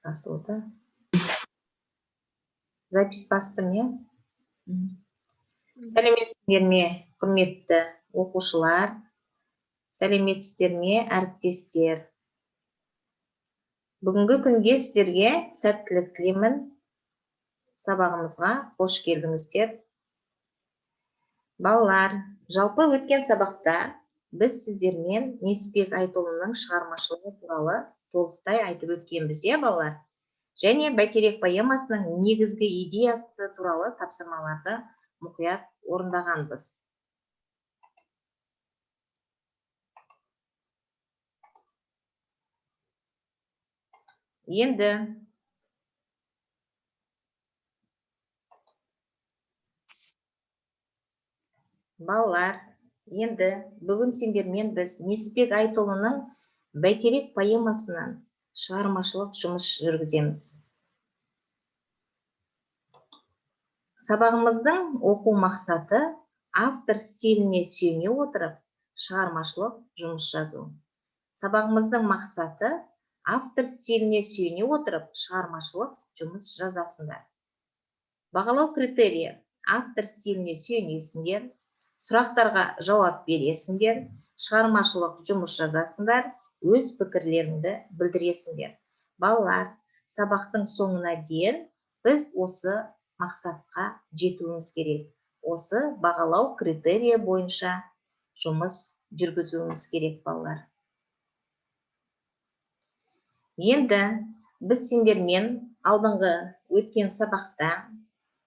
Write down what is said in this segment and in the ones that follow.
Басылды. Запись бастым, иә? Сәлеметсіздер ме, құрметті оқушылар? Сәлеметсіздер ме, әріптестер? Бүгінгі күнге сіздерге сәттілік тілеймін. Сабағымызға қош келдіңіздер. Балалар, жалпы өткен сабақта біз сіздермен Несіпбек Айтұлының шығармашылығы туралы толықтай айтып өткенбіз, иә, балалар? Және Бәйтерек поэмасының негізгі идеясы туралы тапсырмаларды мұқият орындағанбыз. Енді балалар, бүгін сендермен біз Несіпбек Айтұлының Бәйтерек поэмасынан шығармашылық жұмыс жүргіземіз. Сабағымыздың оқу мақсаты автор стиліне сүйене отырып шығармашылық жұмыс жазу. Сабағымыздың мақсаты автор стиліне сүйене отырып шығармашылық жұмыс жазасыңдар. Бағалау критерийі: автор стиліне сүйенесіңдер, сұрақтарға жауап бересіңдер, шығармашылық жұмыс жазасыңдар, өз пікірлеріңді білдіресіңдер. Балалар, сабақтың соңына дейін біз осы мақсатқа жетуіміз керек. Осы бағалау критерийі бойынша жұмыс жүргізуіміз керек, балалар. Енді біз сендермен алдыңғы өткен сабақта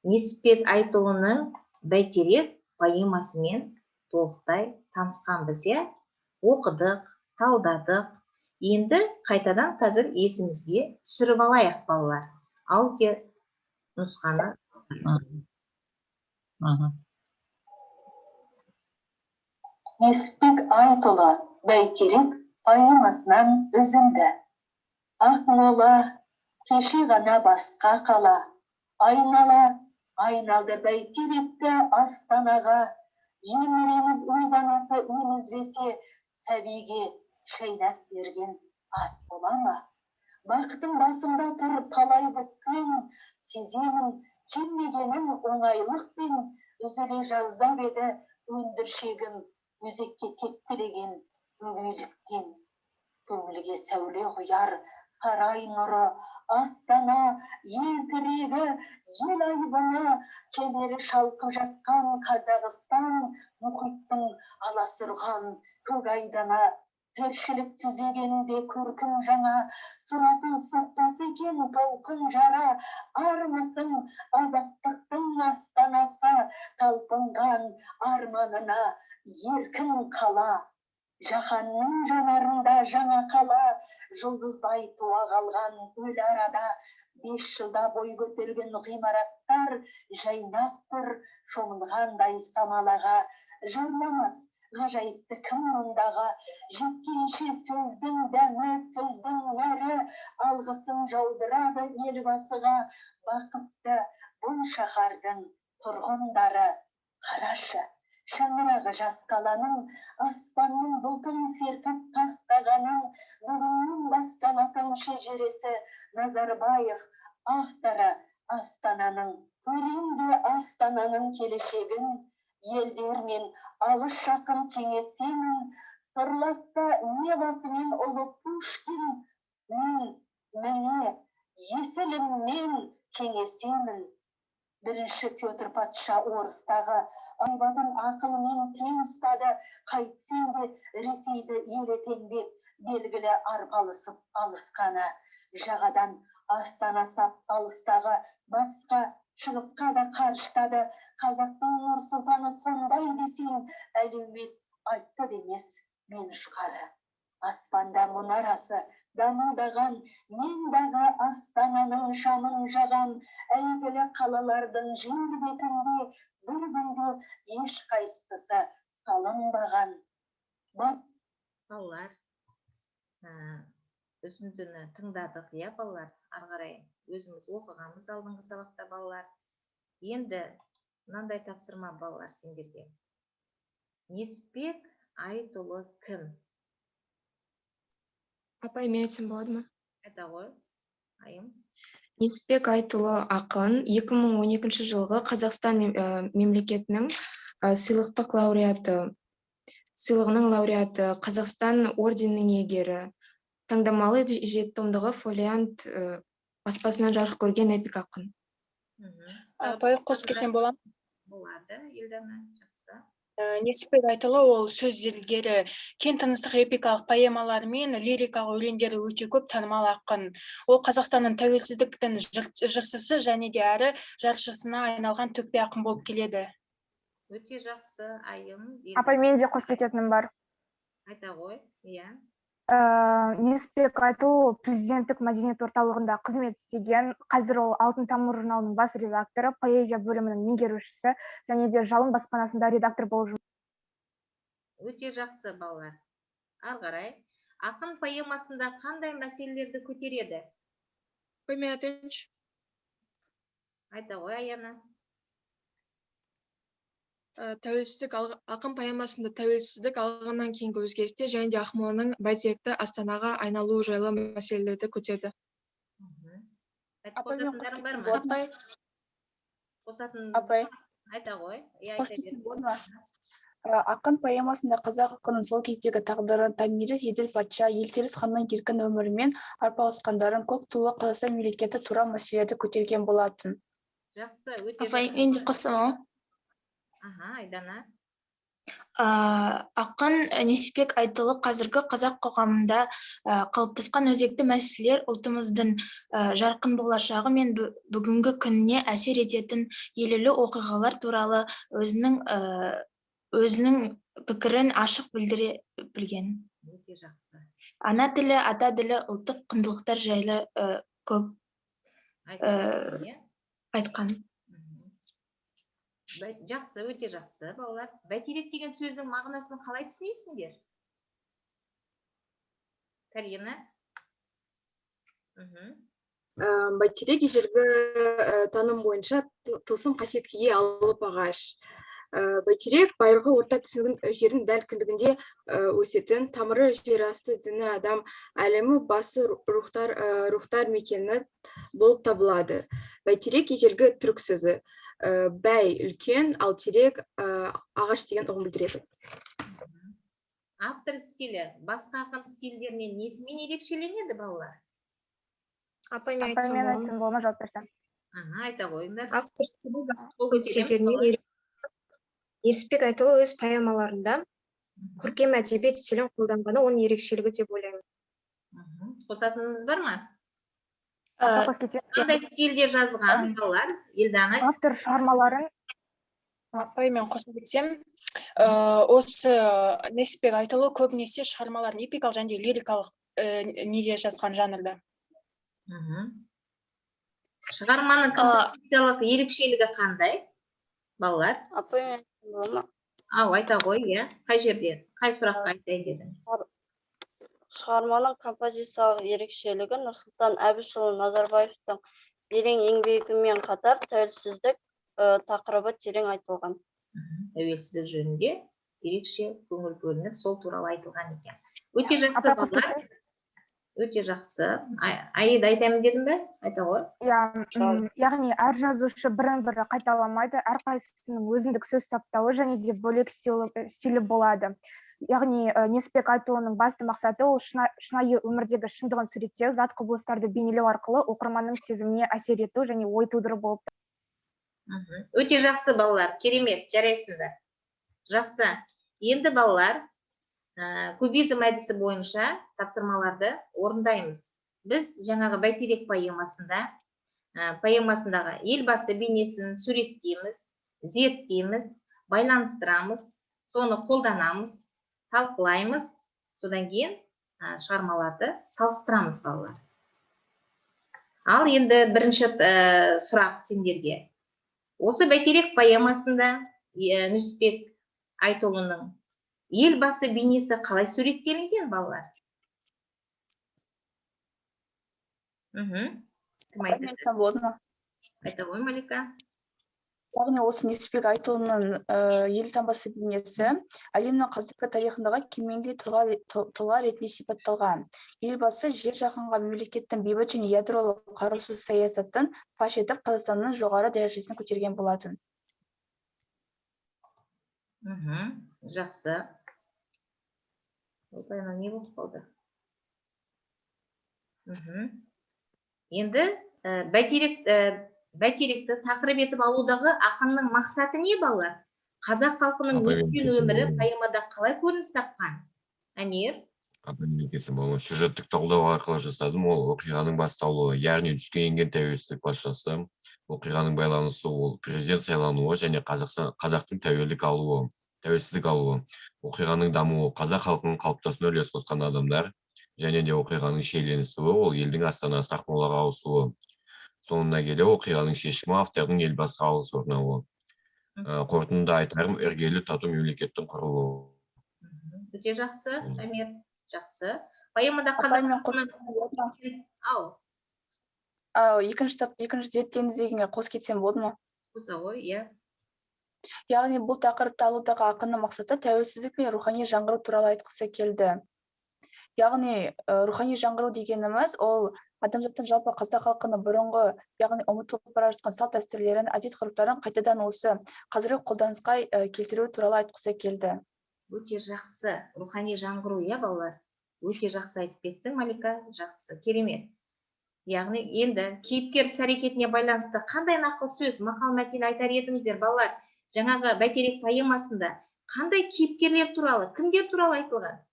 Несіпбек Айтұлының Бәйтерек поэмасымен толықтай танысқанбыз, иә? Оқыдық, талдадық. Енді қайтадан қазір есімізге түсіріп алайық, балалар. Аудио нұсқаны. Несіпбек Айтұлы Бәйтерек поэмасынан үзінді. Ақмола, кеше ғана басқа қала, айналды Бәйтеректі астанаға, жеміреніп өз анасы емізбесе, сәбиге шайнап берген ас бола ма? Бақытың басымда тұр талай бүккен, сеземін келмегенін оңайлықпен, үзіле жаздап еді өндіршегім, өзекке тепкілеген өгейліктен. Көңілге сәуле құяр сарай нұры, астана, ел тірегі, ел айбыны, кемері шалқып жатқан Қазақстан, мұхиттың аласұрған көк айдыны, тіршілік түзегенде көркім жаңа, сұратын соқтасы екен толқын жара, армысың азаттықтың астанасы, талпынған арманына еркін қала. Жаһанның жанарында жаңа қала, жұлдыздай туа қалған өл арада, 5 жылда бой көтерген ғимараттар жайнап тұр шомылғандай самалаға. Жарламас ғажайыпты кім мұндағы, жеткенше сөздің дәмі, тілдің нәрі, алғысын жаудырады елбасыға. Бақытты бұл шаһардың тұрғындары. Қарашы, шаңырағы жас қаланың, аспанның бұлтын серпіп тастағанын, бүгіннен басталатын шежіресі Назарбаев, авторы астананың. Көрем бе астананың келешегін, елдермен алыс жақын теңесемін, сырласса не басымен ұлы Пушкин, міне есіліммен кеңесемін. Бірінші Петр патша орыстағы айбатын ақылмен тең ұстады, қайтсем де Ресейді елетеңдеп, белгілі арпалысып алысқаны. Жағадан Астана сап алыстағы, батысқа, шығысқа да қарыштады. Қазақтың Нұр Сұлтаны сондай десең, әлеумет айтты демес мен ұшқары. Аспанда мұнарасы дамылдаған, мендағы Астананың шамын жаған, әйгілі қалалардың жер бетінде бір күнде ешқайсысы салынбаған. Балалар, үзіндіні тыңдадық, иә, балалар? Ары қарай өзіміз оқығанбыз алдыңғы сабақта, балалар. Енді мынандай тапсырма, балалар, сендерге. Несіпбек Айтұлы кім? Апай, мен айтсам болады ма? Айта ғой. Айым. Несіпбек Айтұлы ақын 2012 жылғы Қазақстан мемлекетінің сыйлығының лауреаты, Қазақстан орденінің иегері, таңдамалы 7 томдығы фолиант баспасынан жарық көрген эпик ақын. Апай, қосып кетсем бола ма? Болады, Елдана, жақсы. Несіпбек Айтұлы ол сөз зергері, кең тыныстық эпикалық поэмалары мен лирикалық өлеңдері өте көп танымал ақын. Ол Қазақстанның тәуелсіздіктің жыршысы және де әрі жаршысына айналған төкпе ақын болып келеді. Өте жақсы, Айым. Апай, мен де қосып кететінім бар. Айта ғой, иә. Несіпбек Айтұлы президенттік мәдениет орталығында қызмет істеген, қазір ол Алтын тамыр журналының бас редакторы, поэзия бөлімінің меңгерушісі және де Жалын баспанасында редактор болып жұмыс. Өте жақсы, балалар. Ары қарай, ақын поэмасында қандай мәселелерді көтереді? Мен айтайыншы. Айта ғой, Аяна. Ақын поэмасында тәуелсіздік алғаннан кейінгі өзгерістер және де Ақмоланың бәйтеректі Астанаға айналуы жайлы мәселелерді көтерді. Қосатындарың бар ма? Қосатын. Апай. Айта ғой. Ақын поэмасында қазақ халқының сол кездегі тағдырын, Томирис Еділ патша, Елтеріс ханның еркін өмірімен арпалысқандарын, көк тулы Қазақстан мемлекеті туралы мәселелерді көтерген болатын. Жақсы, өте Апай, мен де қосамын. Айдана. Ақын Несіпбек Айтұлы қазіргі қазақ қоғамында қалыптасқан өзекті мәселелер, ұлтымыздың жарқын болашағы мен бүгінгі күніне әсер ететін елеулі оқиғалар туралы өзінің пікірін ашық білдіре білген. Өте жақсы. Ана тілі, ата тілі, ұлттық құндылықтар жайлы көп айтқан. Жақсы, өте жақсы, балалар. Бәйтерек деген сөздің мағынасын қалай түсінесіңдер? Карина? Бәйтерек ежелгі таным бойынша тылсым қасиетке ие алып ағаш. Бәйтерек байырғы орта түсінігін жердің дәл кіндігінде өсетін, тамыры жер асты діні адам әлемі басы рухтар мекені болып табылады. Бәйтерек ежелгі түрік сөзі. Бәй үлкен, ал терек ағаш деген ұғым білдіреді. Автор стилі басқа ақын стильдерінен несімен ерекшеленеді, балалар? Апай, мен айтсам болма, жауап берсем. Айта қойыңдар. Автор стилі басқа стильдерінен Несіпбек Айтұлы өз поэмаларында көркем әдебиет стилін қолданғаны оның ерекшелігі деп ойлаймын. Қосатыныңыз бар ма? Қандай стильде жазған, балалар? Елдана. Автор шығармаларын. Апай, мен қосып кетсем, осы Несіпбек Айтұлы көбінесе шығармаларын эпикалық және лирикалық неде жазған жанрда. Шығарманың композициялық ерекшелігі қандай, балалар? Апай, мен бола ма? Айта ғой, иә. Қай жерде? Қай сұраққа айтайын дедің? Шығарманың композициялық ерекшелігі Нұрсұлтан Әбішұлы Назарбаевтың терең еңбегімен қатар тәуелсіздік тақырыбы терең айтылған. Тәуелсіздік жөнінде ерекше көңіл бөлініп, сол туралы айтылған екен. Өте жақсы, балалар. Өте жақсы. Аида, айтамын дедім бе? Айта ғой. Яғни әр жазушы бірін-бірі қайталамайды, әрқайсысының өзіндік сөз саптауы және де бөлек стилі болады. Яғни Несіпбек Айтұлының басты мақсаты ол шынайы өмірдегі шындығын суреттеу, зат құбылыстарды бейнелеу арқылы оқырманның сезіміне әсер ету және ой тудыру болып. Өте жақсы, балалар. Керемет, жарайсыңдар. Жақсы. Енді балалар, кубизм әдісі бойынша тапсырмаларды орындаймыз. Біз жаңағы Бәйтерек поэмасындағы елбасы бейнесін суреттейміз, зерттейміз, байланыстырамыз, соны қолданамыз, талқылаймыз, содан кейін шығармаларды салыстырамыз, балалар. Ал енді бірінші сұрақ сендерге. Осы Бәйтерек поэмасында Несіпбек Айтұлының елбасы бейнесі қалай суреттелінген, балалар? Кім айтады? Айта ғой, Малика. Яғни осы Несіпбек Айтұлының елтаңбасы бейнесі әлемнің қазіргі тарихындағы кемеңгей тұлға ретінде сипатталған. Елбасы жер жаһанға мемлекеттің бейбіт және ядролық қарусыз саясатын паш етіп, Қазақстанның жоғары дәрежесін көтерген болатын. Жақсы. Опайна не болып қалды? Енді бәйтеректі тақырып етіп алудағы ақынның мақсаты не балалар? Қазақ халқының өткен өмірі поэмада қалай көрініс тапқан? Әмир? Сюжеттік талдау арқылы жасадым, ол оқиғаның басталуы, яғни түске енген тәуелсіздік патшасы, оқиғаның байланысы ол президент сайлануы және қазақтың тәуелсіздік алуы, оқиғаның дамуы, қазақ халқының қалыптасуына үлес қосқан адамдар, және де оқиғаның шиеленісуі, ол елдің астанасы Ақмолаға ауысуы. Соңына келе оқиғаның шешімі автордың елбасыға ауыс орнауы. Қорытындыда айтарым, іргелі тату мемлекеттің құрылуы. Өте жақсы, Әмир, жақсы. Поэмада қазақ халқының... Екінші зерттеуіңіз дегенге қос кетсем болды ма? Қоса ғой, иә. Яғни бұл тақырыпты алудағы ақынның мақсаты тәуелсіздік пен рухани жаңғыру туралы айтқысы келді. Яғни рухани жаңғыру дегеніміз ол адамзаттың жалпы қазақ халқының бұрынғы, яғни ұмытылып бара жатқан салт дәстүрлерін, әдет-ғұрыптарын қайтадан осы қазіргі қолданысқа келтіру туралы айтқысы келді. Өте жақсы, рухани жаңғыру, иә балалар? Өте жақсы айтып кеттің, Малика, жақсы, керемет. Яғни енді кейіпкер іс-әрекетіне байланысты қандай нақыл сөз, мақал мәтел айтар едіңіздер, балалар? Жаңағы бәйтерек поэмасында қандай кейіпкерлер туралы, кімдер туралы айтылған?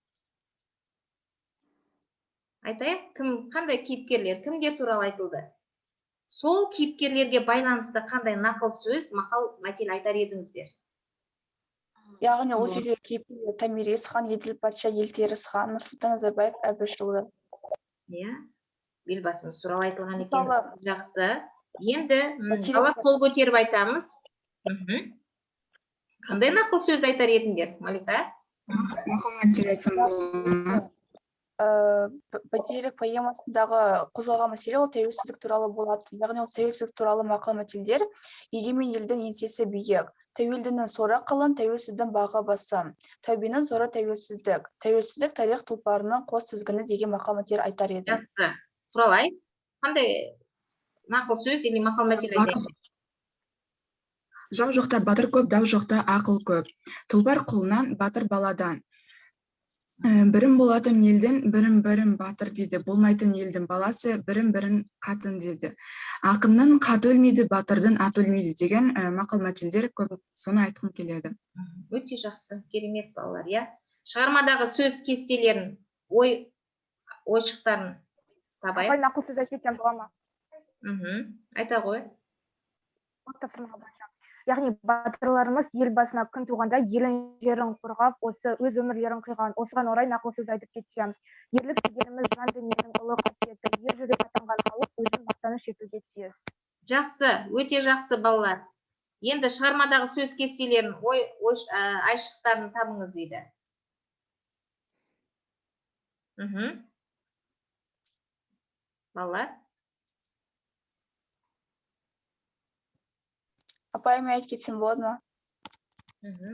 Айтайық, қандай кейіпкерлер, кімдер туралы айтылды? Сол кейіпкерлерге байланысты қандай нақыл сөз, мақал мәтел айтар едіңіздер? Яғни ол жерде кейіпкерлер Томирис хан, Еділ патша, Елтеріс хан, Нұрсұлтан Назарбаев, Әбішұлы. Иә, елбасымыз туралы айтылған екен. Жақсы. Енді қол көтеріп айтамыз. Қандай нақыл сөз айтар едіңдер, Малика? Мақал мәтел айтсам болады ма? Бәйтерек поэмасындағы қозғалған мәселе ол тәуелсіздік туралы болады. Яғни ол тәуелсіздік туралы мақал мәтелдер егемен елдің еңсесі биік, тәуелдінің соры қалың, тәуелсіздің бағы басы, тәубенің зоры тәуелсіздік, тәуелсіздік тарих тұлпарының қос тізгіні деген мақал мәтел айтар еді. Жақсы. Құралай, қандай нақыл сөз или мақал мәтел айтайық? Жау жоқта батыр көп, дау жоқта ақыл көп. Тұлпар құлынан, батыр баладан. Бірін болатын елдің, бірін батыр дейді. Болмайтын елдің баласы, бірін қатын дейді. Ақынның қаты өлмейді, батырдың аты өлмейді деген мақал мәтелдер көп, соны айтқым келеді. Өте жақсы, керемет балалар, иә. Шығармадағы сөз кестелерін, ойшықтарын табайық. Апай, нақыл сөз айтсам бола ма? Айта ғой. Яғни батырларымыз ел басына күн туғанда елін жерін қорғап, осы өз өмірлерін қиған. Осыған орай нақыл сөз айтып кетсем, ерлік дегеніміз жан дүниенің ұлы қасиеті, ер жүрек атанған халық өзін мақтаныш етуге тиіс. Жақсы, өте жақсы балалар. Енді шығармадағы сөз кестелерін, айшықтарын табыңыз дейді. Балалар. Апайым айтып кетсем болады ма?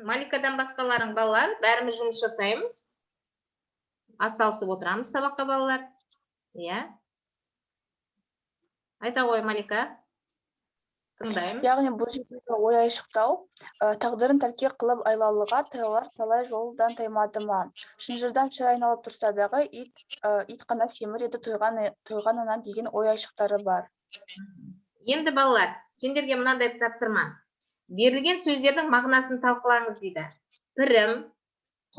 Маликадан басқаларың балалар, бәріміз жұмыс жасаймыз. Атсалысып отырамыз сабаққа балалар. Иә. Айта ғой, Малика. Тыңдаймыз. Яғни бұл жердегі ой айшықтау, тағдырын тәлкек қылып айлалыға таялар талай жолдан таймады ма. Шынжырдан шыр айналып тұрса дағы ит қана семір еді тойғанынан деген ой айшықтары бар. Енді балалар, сендерге мынандай тапсырма. Берілген сөздердің мағынасын талқылаңыз дейді. Пірім,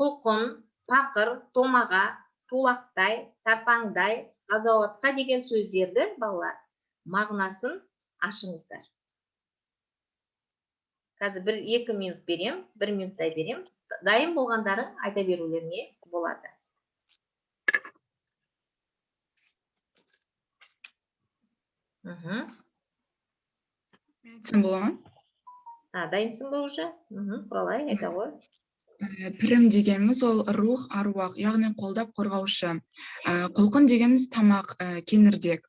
құлқын, пақыр, томаға, тулақтай, тапаңдай, қазауатқа деген сөздерді балалар мағынасын ашыңыздар. Қазір 1-2 минут берем, 1 минуттай берем. Дайын болғандарың айта берулеріне болады. Айтсам бола ма? Дайынсың ба уже? Құралай, айта ғой. Пірім дегеніміз ол рух, аруақ, яғни қолдап қорғаушы. Құлқын дегеніміз тамақ, кеңірдек.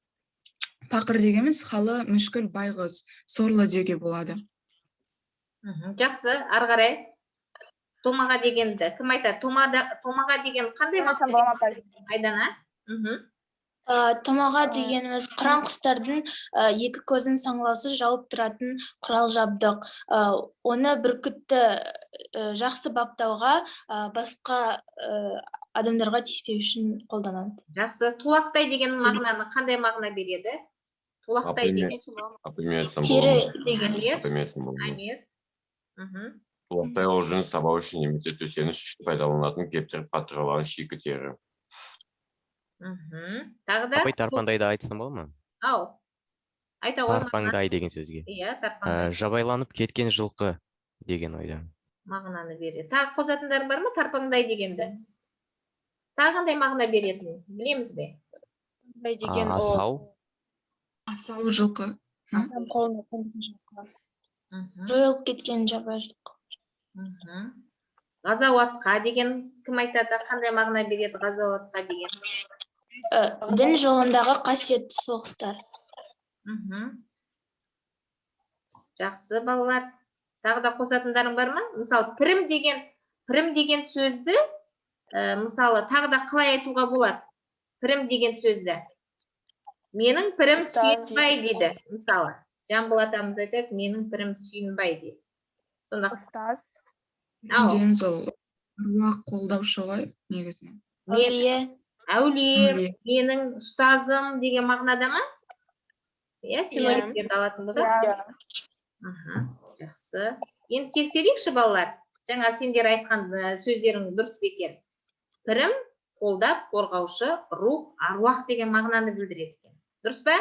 Пақыр дегеніміз халы, мүшкіл, байғыз, сорлы деуге болады. Жақсы, ары қарай. Томаға дегенді кім айтады? Томаға деген қандай Демесем бола ма, апай? Айдана? Томаға дегеніміз қыран құстардың екі көзін саңлаусыз жауып тұратын құрал жабдық. Оны бүркітті жақсы баптауға, басқа адамдарға тиіспеу үшін қолданады. Жақсы, тулақтай деген мағынаны қандай мағына береді? Тулақтай деген Тері деген. Амир. Тулақтай ол жүн сабау үшін немесе төсеніш үшін пайдаланатын кептіріп қатырылған шикі тері. Тағы да? Апай, тарпаңдайды айтсам бол ма? Ау, айта ғой. Тарпаңдай деген сөзге. Иә, тарпаңдай. Жабайланып кеткен жылқы деген ойда. Мағынаны береді. Тағы қосатындарың бар ма тарпаңдай дегенді? Тағы қандай мағына беретін? Білеміз бе? Асау. Асау жылқы. Жойылып кеткен жабайы жылқы. Ғазауатқа деген кім айтады? Қандай мағына береді ғазауатқа деген? Дін жолындағы қасиетті соғыстар. Жақсы, балалар. Тағы да қосатындарың бар ма? Мысалы, пірім деген сөзді, мысалы, тағы да қалай айтуға болады? Пірім деген сөзді. Менің пірім Сүйінбай дейді, мысалы. Жамбыл атамыз айтады, менің пірім Сүйінбай дейді. Ұстаз. Ден сол аруақ қолдаушы ғой, негізінен. Әулие, менің ұстазым деген мағынада ма? Иә, синонимдерді алатын болсақ. Жақсы. Енді тексерейікші, балалар. Жаңа сендер айтқан сөздерің дұрыс бе екен? Пірім, қолдап, қорғаушы, рух, аруақ деген мағынаны білдіреді екен. Дұрыс па?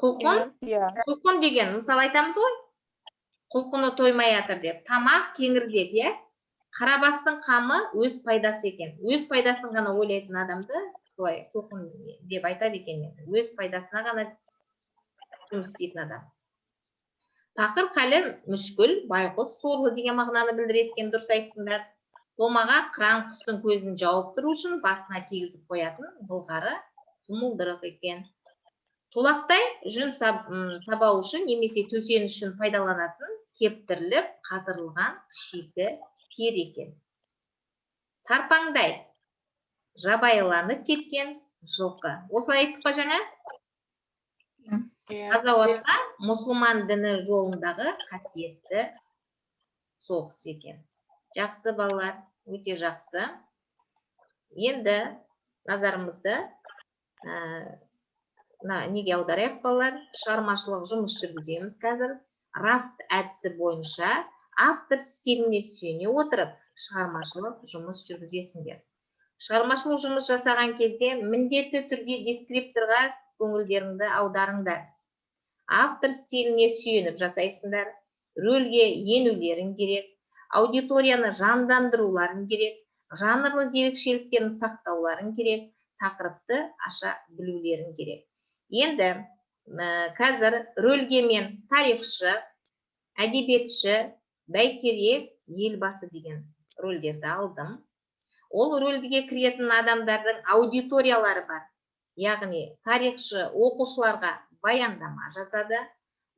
Құлқын деген, мысалы айтамыз ғой. Құлқыны тоймай жатыр деп. Тамақ кеңірдек, иә? Қарабастың қамы өз пайдасы екен. Өз пайдасын ғана ойлайтын адамды солай құлқын деп айтады екен. Өз пайдасына ғана жұмыс істейтін адам. Тақыр халі мүшкіл, байқұс, сорлы деген мағынаны білдіреді екен, дұрыс айттыңдар. Томаға қыран құстың көзін жауып тұру үшін басына кигізіп қоятын былғары тұмылдырық екен. Тулақтай жүн сабау үшін немесе төсеніш үшін пайдаланатын кептіріліп қатырылған шикі тері екен. Тарпаңдай жабайыланып кеткен жылқы. Осылай айттық па жаңа? Ғазауатқа мұсылман діні жолындағы қасиетті соғыс екен. Жақсы, балалар, өте жақсы. Енді назарымызды неге аударайық, балалар? Шығармашылық жұмыс жүргіземіз қазір. Рафт әдісі бойынша автор стиліне сүйене отырып шығармашылық жұмыс жүргізесіңдер. Шығармашылық жұмыс жасаған кезде міндетті түрде дескрипторға көңілдеріңді аударыңдар. Автор стиліне сүйеніп жасайсыңдар. Рөлге енулерің керек, аудиторияны жандандыруларың керек, жанрлық ерекшеліктерін сақтауларың керек, тақырыпты аша білулерің керек. Енді қазір рөлге мен тарихшы, әдебиетші, бәйтерек, елбасы деген рөлдерді алдым. Ол рөлге кіретін адамдардың аудиториялары бар. Яғни тарихшы оқушыларға баяндама жазады.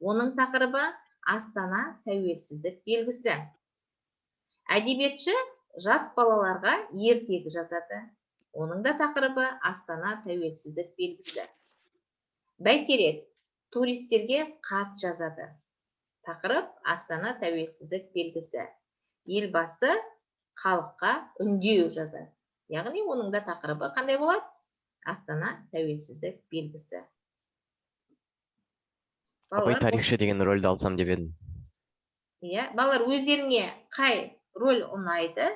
Оның тақырыбы Астана тәуелсіздік белгісі. Әдебиетші жас балаларға ертегі жазады. Оның да тақырыбы Астана тәуелсіздік белгісі. Бәйтерек туристерге хат жазады. Тақырып Астана тәуелсіздік белгісі. Елбасы халыққа үндеу жазады. Яғни оның да тақырыбы қандай болады? Астана тәуелсіздік белгісі. Апай, тарихшы деген рөлді алсам деп едім. Иә, балалар, өздеріңе қай рөл ұнайды,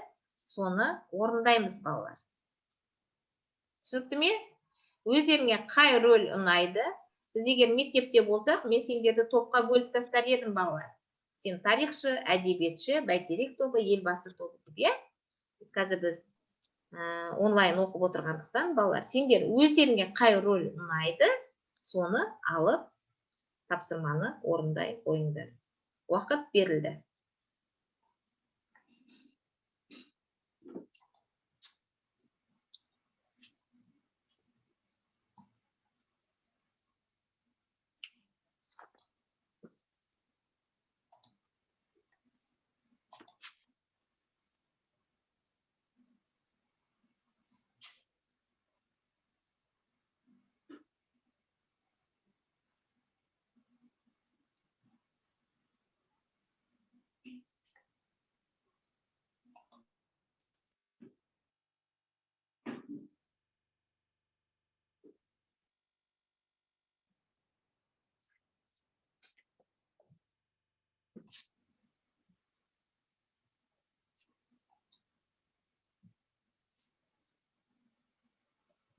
соны орындаймыз, балалар. Түсінікті ме? Өздеріңе қай рөл ұнайды? Біз егер мектепте болсақ, мен сендерді топқа бөліп тастар едім, балалар. Сен тарихшы, әдебиетші, бәйтерек тобы, елбасы тобы. Иә? Қазір біз онлайн оқып отырғандықтан, балалар, сендер өздеріңе қай рөл ұнайды, соны алып тапсырманы орындай қойыңдар. Уақыт берілді.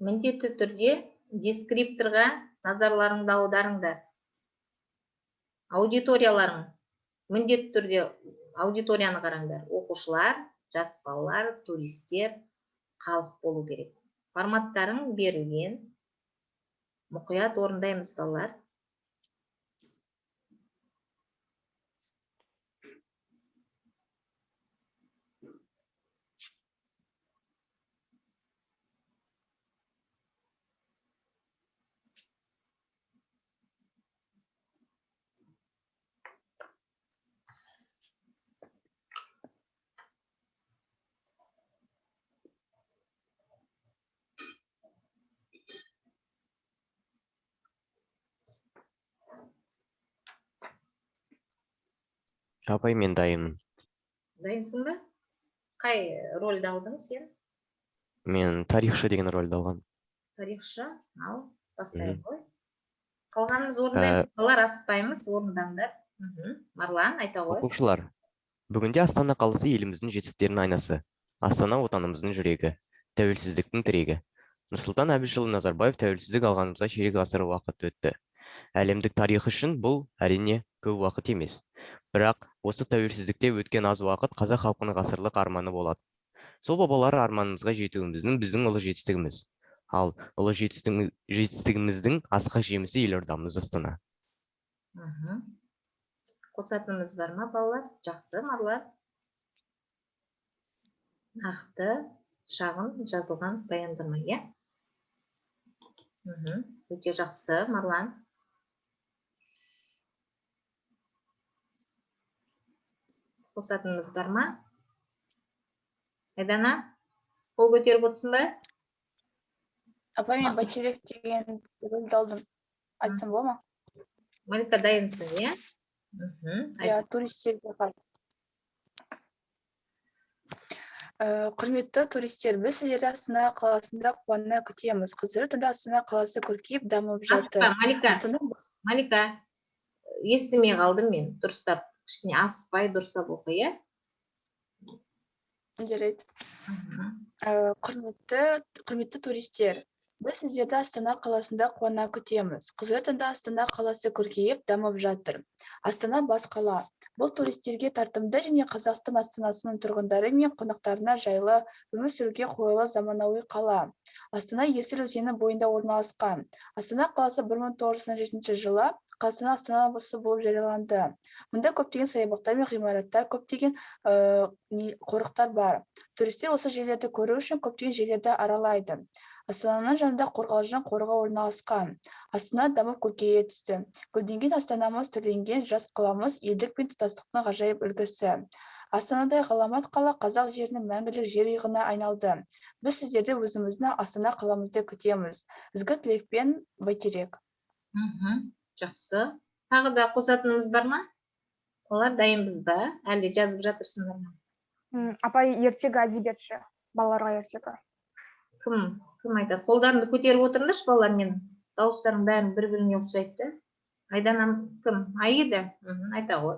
Міндетті түрде дескрипторға назарларыңды аударыңдар. Аудиторияларың. Міндетті түрде аудиторияны қараңдар. Оқушылар, жас балалар, туристер, халық болу керек. Форматтарың берілген. Мұқият орындаймыз балалар. Апай, мен дайынмын. Дайынсың ба? Қай рөлді алдың сен? Мен тарихшы деген рөлді алғам. Тарихшы? Ал, бастайық қой. Қалғанымыз орындаймыз, балалар асықпаймыз, орындаңдар. Марлан, айта ғой. Оқушылар, бүгінде Астана қаласы еліміздің жетістіктерінің айнасы. Астана отанымыздың жүрегі, тәуелсіздіктің тірегі. Нұрсұлтан Әбішұлы Назарбаев тәуелсіздік алғанымызға ширек ғасыр уақыт өтті. Әлемдік тарих үшін бұл әрине көп уақыт емес. Бірақ осы тәуелсіздікте өткен аз уақыт қазақ халқының ғасырлық арманы болады. Сол бабалар арманымызға жетуіміздің біздің ұлы жетістігіміз. Ал ұлы жетістігіміздің асқақ жемісі елордамыз Астана. Қосатынымыз бар ма, балалар? Жақсы, Марлан. Нақты, шағын жазылған баяндама, иә? Өте жақсы, Марлан. Қосатынымыз бар ма? Айдана, қол көтеріп отырсың ба? Апа, мен бәйтерек деген рөлді алдым. Айтсам бола ма? Малика, дайынсың, иә? Иә, туристерге қарап. Құрметті туристер, біз сіздерді Астана қаласында қуана күтеміз. Қазіргі таңда Астана қаласы көркейіп дамып жатыр. Асықпа, Малика, естімей қалдым мен, дұрыстап. Кішкене асықпай дұрыстап оқы, иә? Жарайды. Құрметті туристер, біз сіздерді Астана қаласында қуана күтеміз. Қазіргі таңда Астана қаласы көркейіп дамып жатыр. Астана бас қала. Бұл туристерге тартымды және Қазақстан астанасының тұрғындары мен қонақтарына жайлы өмір сүруге қолайлы заманауи қала. Астана Есіл өзені бойында орналасқан. Астана қаласы 1997 жылы Қазақстан астанасы болып жарияланды. Мұнда көптеген саябақтар мен ғимараттар, көптеген қорықтар бар. Туристер осы жерлерді көру үшін көптеген жерлерді аралайды. Астананың жанында Қорғалжын қорығы орналасқан. Астана дамып көркейе түсті. Гүлденген астанамыз, түрленген жас қаламыз, елдік пен тұтастықтың ғажайып үлгісі. Астанадай ғаламат қала қазақ жерінің мәңгілік жер иығына айналды. Біз сіздерді өзіміздің Астана қаламызды күтеміз. Ізгі тілекпен, Бәйтерек. Жақсы. Тағы да қосатынымыз бар ма? Олар дайынбыз ба? Әлде жазып жатырсыңдар ма? Апай, ертегі әдебиетші. Балаларға ертегі. Кім айтады? Қолдарымды көтеріп отырыңдаршы, балалар, мен дауыстарың бәрін бір-біріне ұқсайды. Айданам кім? Аида? Айта ғой.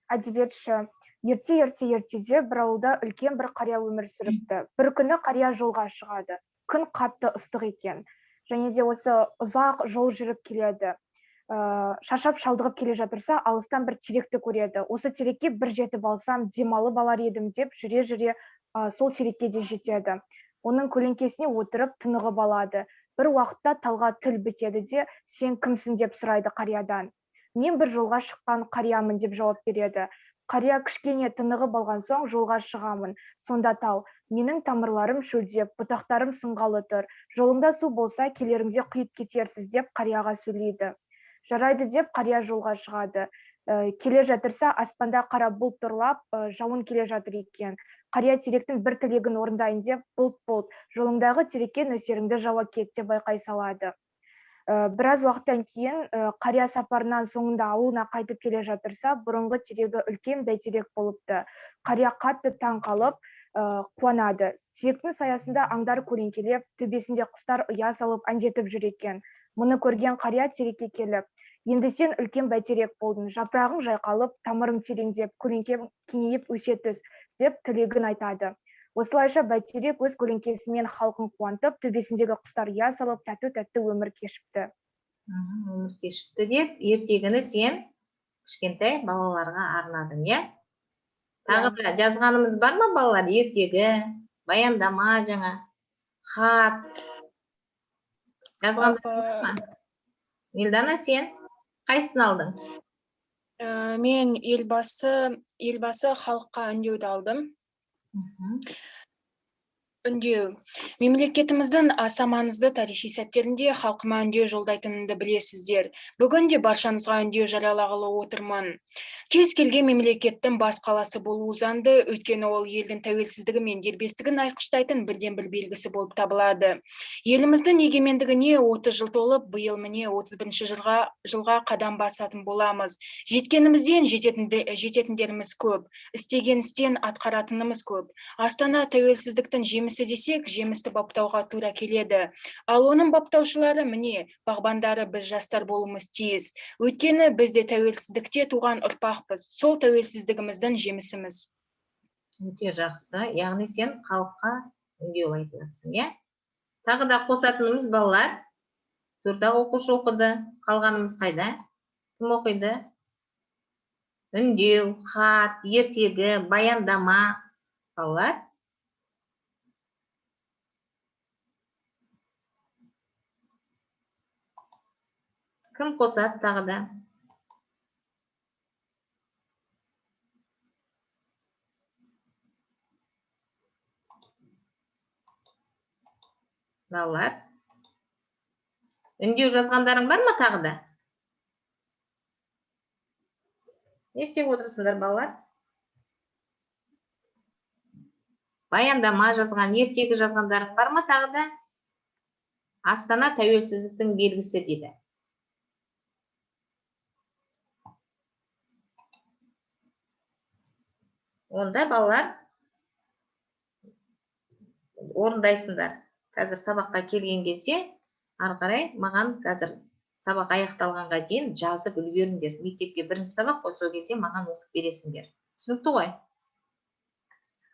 Әдебиетші. Ертеде бір ауылда үлкен бір қария өмір сүріпті. Бір күні қария жолға шығады. Күн қатты ыстық екен. Және де осы ұзақ жол жүріп келеді. Шаршап шалдығып келе жатырса, алыстан бір теректі көреді. Осы терекке бір жетіп алсам, демалып алар едім деп жүре-жүре сол терекке де жетеді. Оның көлеңкесіне отырып тынығып алады. Бір уақытта талға тіл бітеді де, сен кімсің деп сұрайды қариядан. Мен бір жолға шыққан қариямын деп жауап береді. Қария кішкене тынығып алған соң жолға шығамын. Сонда тал, менің тамырларым шөлдеп, бұтақтарым сынғалы тұр. Жолыңда су болса, келеріңде құйып кетерсіз деп қарияға сөйлейді. Жарайды деп қария жолға шығады. Келе жатырса, аспанда қара бұлт торлап, жауын келе жатыр екен. Қария теректің бір тілегін орындайын деп, бұлт, жолыңдағы терекке нөсеріңді жауа кет деп байқай салады. Біраз уақыттан кейін қария сапарынан соңында ауылына қайтып келе жатырса, бұрынғы терегі үлкен бәйтерек болыпты. Қария қатты таң қалып, қуанады. Теректің саясында аңдар көлеңкелеп, төбесінде құстар ұя салып әндетіп жүр екен. Мұны көрген қария терекке келіп, енді сен үлкен бәйтерек болдың, жапырағың жайқалып, тамырың тереңдеп, көлеңкең кеңейіп өсе түс деп тілегін айтады. Осылайша бәйтерек өз көлеңкесімен халқын қуантып, төбесіндегі құстар ұя салып, тәтті өмір кешіпті. Өмір кешіпті деп, ертегіні сен кішкентай балаларға арнадың, иә? Тағы да жазғанымыз бар ма балалар? Ертегі, баяндама жаңа, хат. Жазғандар бар ма? Елдана, сен қайсысын алдың? Мен елбасы халыққа үндеуді алдым. Үндеу. Мемлекетіміздің аса маңызды тарихи сәттерінде халқыма үндеу жолдайтынымды білесіздер. Бүгін де баршаңызға үндеу жариялағалы отырмын. Кез келген мемлекеттің бас қаласы болуы заңды, өйткені ол елдің тәуелсіздігі мен дербестігін айқыштайтын бірден-бір белгісі болып табылады. Еліміздің егемендігіне 30 жыл толып, биыл міне 31 жылға қадам басатын боламыз. Жеткенімізден жететіндеріміз көп, істеген істен атқаратынымыз көп. Астана тәуелсіздіктің жемісі десек, жемісті баптауға тура келеді. Ал оның баптаушылары міне, бағбандары біз жастар болуымыз тиіс. Өйткені біз де тәуелсіздікте туған ұрпақпыз. Сол тәуелсіздігіміздің жемісіміз. Өте жақсы. Яғни сен халыққа үндеу айтып жатсың, иә? Тағы да қосатынымыз балалар. Төрт-ақ оқушы оқыды. Қалғанымыз қайда? Кім оқиды? Үндеу, хат, ертегі, баяндама. Балалар. Кім қосады тағы да? Балалар. Үндеу жазғандарың бар ма тағы да? Не істеп отырсыңдар, балалар? Баяндама жазған, ертегі жазғандарың бар ма тағы да? Астана тәуелсіздіктің белгісі дейді. Онда балалар орындайсыңдар. Қазір сабаққа келген кезде, ары қарай маған қазір сабақ аяқталғанға дейін жазып үлгеріңдер. Мектепке бірінші сабақ қой, сол кезде маған оқып бересіңдер. Түсінікті ғой?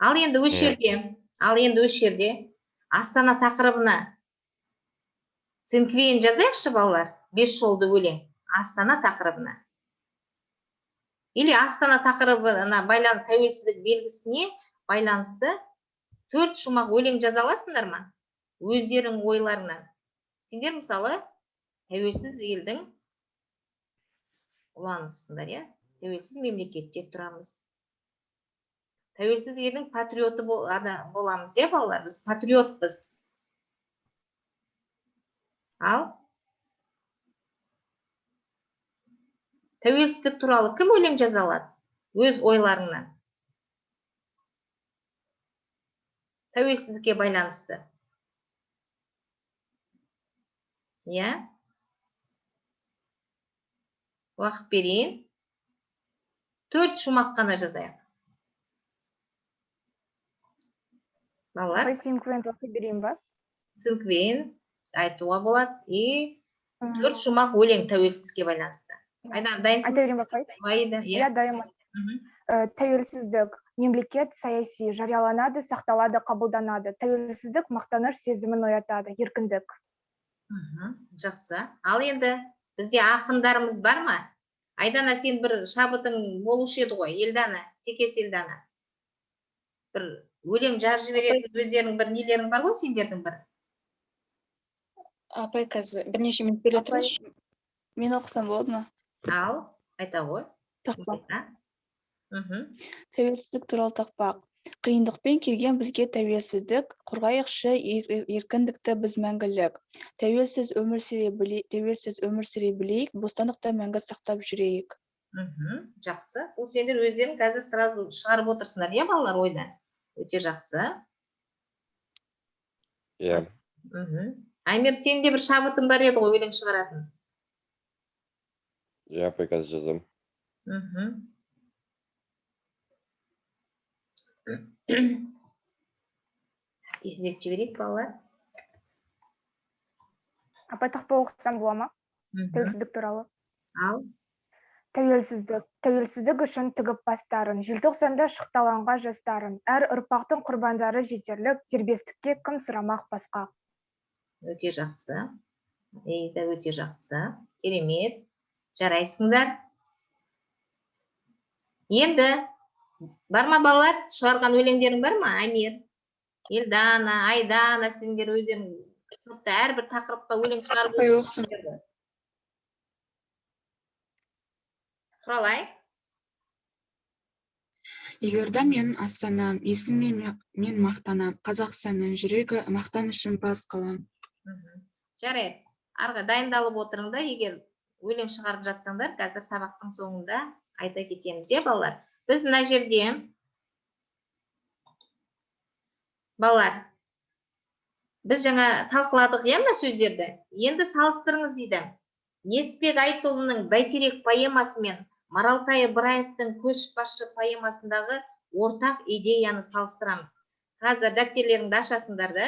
Ал енді өз жерде Астана тақырыбына цинквейн жазайықшы балалар, 5 жолды өлең. Астана тақырыбына. Или Астана тақырыбына байланысты тәуелсіздік белгісіне байланысты 4 шумақ өлең жаза аласыңдар ма? Өздерің ойларыңнан. Сендер мысалы тәуелсіз елдің ұланысыңдар, иә? Тәуелсіз мемлекетте тұрамыз. Тәуелсіз елдің патриоты боламыз, иә балалар? Біз патриотпыз. Ал тәуелсіздік туралы кім өлең жаза алады? Өз ойларыңнан. Тәуелсіздікке байланысты. Иә? Уақыт берейін. 4 шумақ қана жазайық. Балалар. Цинквейн оқи берейін ба? Цинквейн айтуға болады. И 4 шумақ өлең тәуелсіздікке байланысты. Айдан дайынсың? Айта берейін ба? Иә, дайынмын. Тәуелсіздік. Мемлекет саяси жарияланады, сақталады, қабылданады. Тәуелсіздік мақтаныш сезімін оятады, еркіндік. Жақсы. Ал енді бізде ақындарымыз бар ма? Айдана, сен бір шабытың болушы еді ғой, Елдана, Текес Елдана. Бір өлең жазып жіберетін өздерің бір нелерің бар ғой, сендердің бір? Апай, қазір бірнеше минут бере тұрыңызшы. Мен оқысам болады ма? Ал, айта ғой. Тақпақ. Тәуелсіздік туралы тақпақ. Қиындықпен келген бізге тәуелсіздік, қорғайықшы еркіндікті біз мәңгілік. Тәуелсіз өмір сүре білейік, бостандықты мәңгі сақтап жүрейік. Жақсы. Бұл сендер өздерің қазір сразу шығарып отырсыңдар, иә балалар, ойдан? Өте жақсы. Иә. Аймер, сен де бір шабытың бар еді ғой, өлең шығаратын? Иә, апай, қазір жазам. Тезірек жіберейік, балалар. Апай, тақпақ оқысам бола ма? Тәуелсіздік туралы. Ал. тәуелсіздік үшін тігіп бастарын, желтоқсанда шықталанға жастарын, әр ұрпақтың құрбандары жетерлік, дербестікке кім сұрамақ басқа. Өте жақсы. Ейда, өте жақсы. Керемет. Жарайсыңдар. Енді, бар ма балалар? Шығарған өлеңдерің бар ма? Амир, Елдана, Айдана, сендер өздерің сыныпта әрбір тақырыпқа өлең шығарып өздерің. Құралай. Елорда мен Астана, есіммен мен мақтанам, Қазақстанның жүрегі мақтанышым бас қалам. Жарайды. Арға дайындалып отырыңдар, егер өлең шығарып жатсаңдар, қазір сабақтың соңында айта кетеміз, балалар. Біз мына жерде балалар, біз жаңа талқыладық, мына сөздерді. Енді салыстырыңыз дейді. Несіпбек Айтұлының Бәйтерек поэмасы мен Маралтай Ыбыраевтың Көшбасшы поэмасындағы ортақ идеяны салыстырамыз. Қазір дәптерлеріңді ашасыңдар да,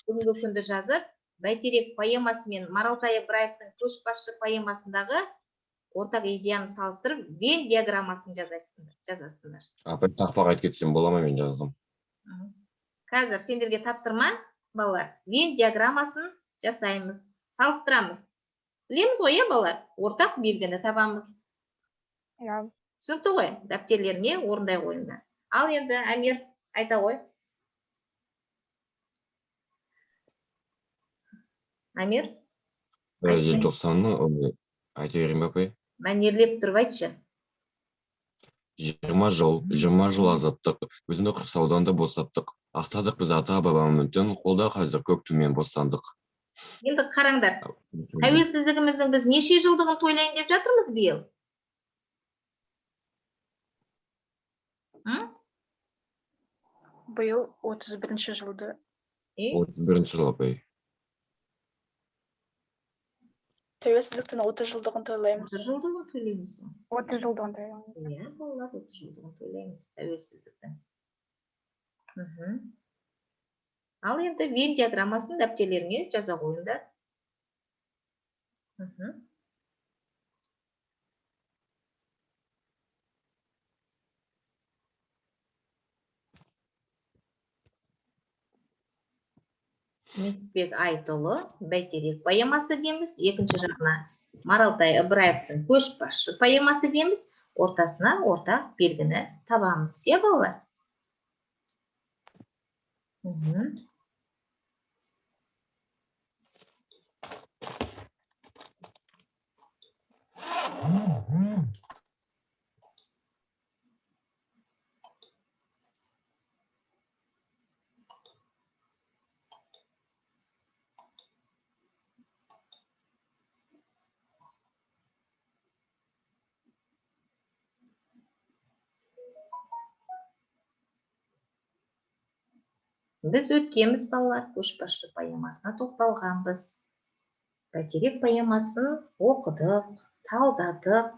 бүгінгі күнді жазып, Бәйтерек поэмасы мен Маралтай Ыбыраевтың Көшбасшы поэмасындағы ортақ идеяны салыстырып, Вен диаграммасын жазасыңдар. Апа, тақпақ айтып кетсем бола ма, мен жаздым. Қазір сендерге тапсырма, балалар, Вен диаграммасын жасаймыз, салыстырамыз. Білеміз ғой, балалар, ортақ белгіні табамыз. Түсінікті ғой, дәптерлеріне орындай қойыңдар. Ал енді Амир айта ғой. Амир? Желтоқсанның айта берейін бе, апай? Мәнерлеп тұрып айтшы. 20 жыл азаттық, өзіндік құрсаудан да босаттық. Ақтадық біз ата-бабамыз мүмкін, қолда қазір көк тумен бостандық. Енді қараңдар, тәуелсіздігіміздің біз неше жылдығын тойлайын деп жатырмыз биыл? Биыл 31-ші жылды. 31-ші жыл, апай. Тәуелсіздіктің 30 жылдығын тойлаймыз. 30 жылдығын тойлаймыз. 30 жылдығын тойлаймыз. Иә, балалар, 30 жылдығын тойлаймыз тәуелсіздіктің. Ал енді Вен диаграммасын дәптерлеріңе жаза қойыңдар. Несіпбек Айтұлы Бәйтерек поэмасы дейміз, екінші жағына Маралтай Ыбыраевтың Көшбасшы поэмасы дейміз, ортасына ортақ белгіні табамыз, балалар. Біз өткенбіз, балалар, Көшбасшы поэмасына тоқталғанбыз. Бәйтерек поэмасын оқыдық, талдадық,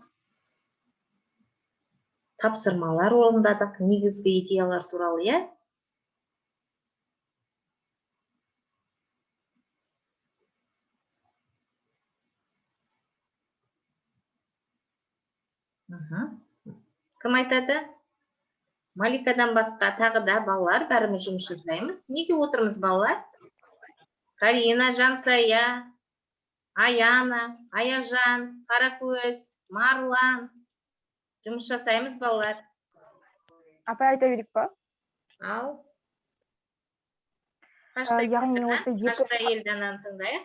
тапсырмалар орындадық, негізгі идеялар туралы, Кім айтады? Маликадан басқа тағы да балалар, бәріміз жұмыс жасаймыз. Неге отырмыз, балалар? Карина, Жансая, Аяна, Аяжан, Қаракөз, Марлан. Жұмыс жасаймыз, балалар. Апай айта берейік па? Ал. Яғни осы Қашта Елдананы тыңдайық.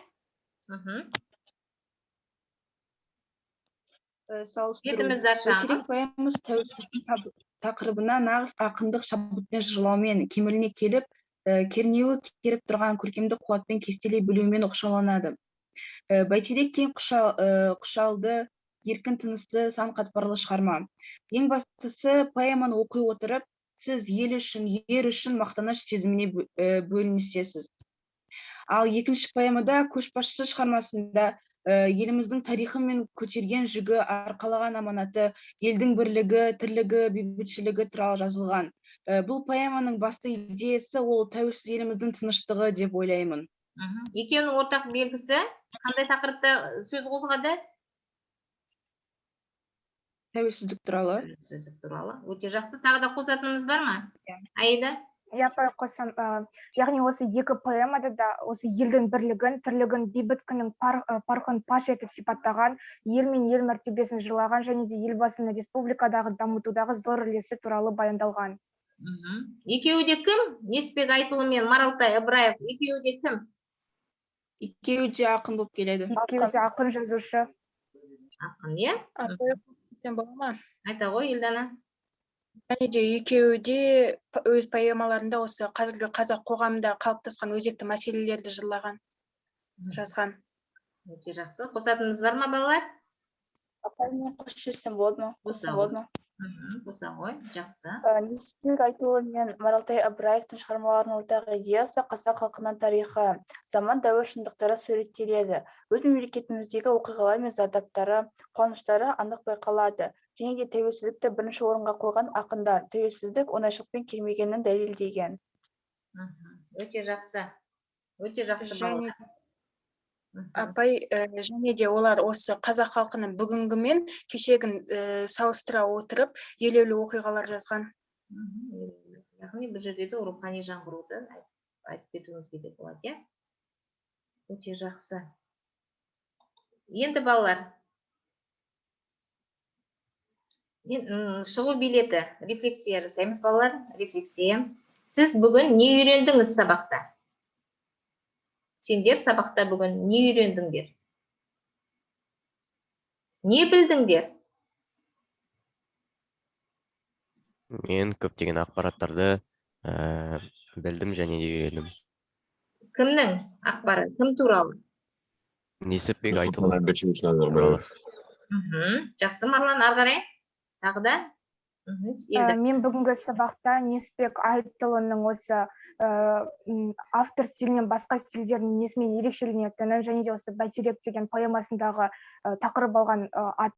Бетімізді ашамыз. Бәйтерек поэмасы тәуелсіздіктің тақырыбына нағыз ақындық шабытпен жырлаумен, кемеліне келіп, кернеуі керіп тұрған көркемдік қуатпен кестелей білумен оқшауланады. Бәйтерек кең құшалды, еркін тынысты, сан қатпарлы шығарма. Ең бастысы, поэманы оқи отырып, сіз ел үшін, ер үшін мақтаныш сезіміне бөлінесіз. Ал екінші поэмада Көшбасшы шығармасында еліміздің тарихы мен көтерген жүгі, арқалаған аманаты, елдің бірлігі, тірлігі, бейбітшілігі туралы жазылған. Бұл поэманың басты идеясы ол тәуелсіз еліміздің тыныштығы деп ойлаймын. Екеуінің ортақ белгісі қандай тақырыпта сөз қозғады? тәуелсіздік туралы. Тәуелсіздік туралы. Өте жақсы. Тағы да қосатынымыз бар ма? Аида? Иә, апай қоссам, яғни осы екі поэмада да осы елдің бірлігін, тірлігін, бейбіт күннің парқын паш етіп сипаттаған, ел мен ел мәртебесін жырлаған және де елбасының республикадағы дамытудағы зор үлесі туралы баяндалған. Екеуі де кім? Несіпбек Айтұлы мен Маралтай Ыбыраев. Екеуі де кім? Екеуі де ақын болып келеді. Екеуі де ақын, жазушы. Ақын, иә? Апай қосып бола ма? Айта ғой, Елдана. Және де екеуі де өз поэмаларында осы қазіргі қазақ қоғамында қалыптасқан өзекті мәселелерді жырлаған, жазған. Өте жақсы. Қосатынымыз бар ма, балалар? Апай, мен қосып жіберсем болады ма? Қоссам болады ма? Қоса ғой, жақсы. Несіпбек Айтұлы мен Маралтай Ыбыраевтың шығармаларының ортақ идеясы қазақ халқының тарихы, заман дәуір шындықтары суреттеледі. Өз мемлекетіміздегі оқиғалар мен зардаптары, қуаныштары анық байқалады. Және де тәуелсіздікті бірінші орынға қойған ақындар тәуелсіздік оңайшылықпен келмегенін дәлелдеген. Өте жақсы. Өте жақсы Және балалар. апай, және де олар осы қазақ халқының бүгінгі мен кешегін салыстыра отырып елеулі оқиғалар жазған. Яғни бұл жерде де рухани жаңғыруды айтып кетуімізге де болады, иә? Өте жақсы. Енді балалар, шығу билеті, рефлексия жасаймыз, балалар, рефлексия. Сіз бүгін не үйрендіңіз сабақта? Сендер сабақта бүгін не үйрендіңдер? Не білдіңдер? Мен көптеген ақпараттарды білдім және де үйрендім. Кімнің ақпары? Кім туралы? Несіпбек Айтұлы. Жақсы, Марлан, ары қарай. Тағы да? Мен бүгінгі сабақта Несіпбек Айтұлының осы автор стилінен басқа стильдердің несімен ерекшеленетінін және де осы Бәйтерек деген поэмасындағы тақырып алған ат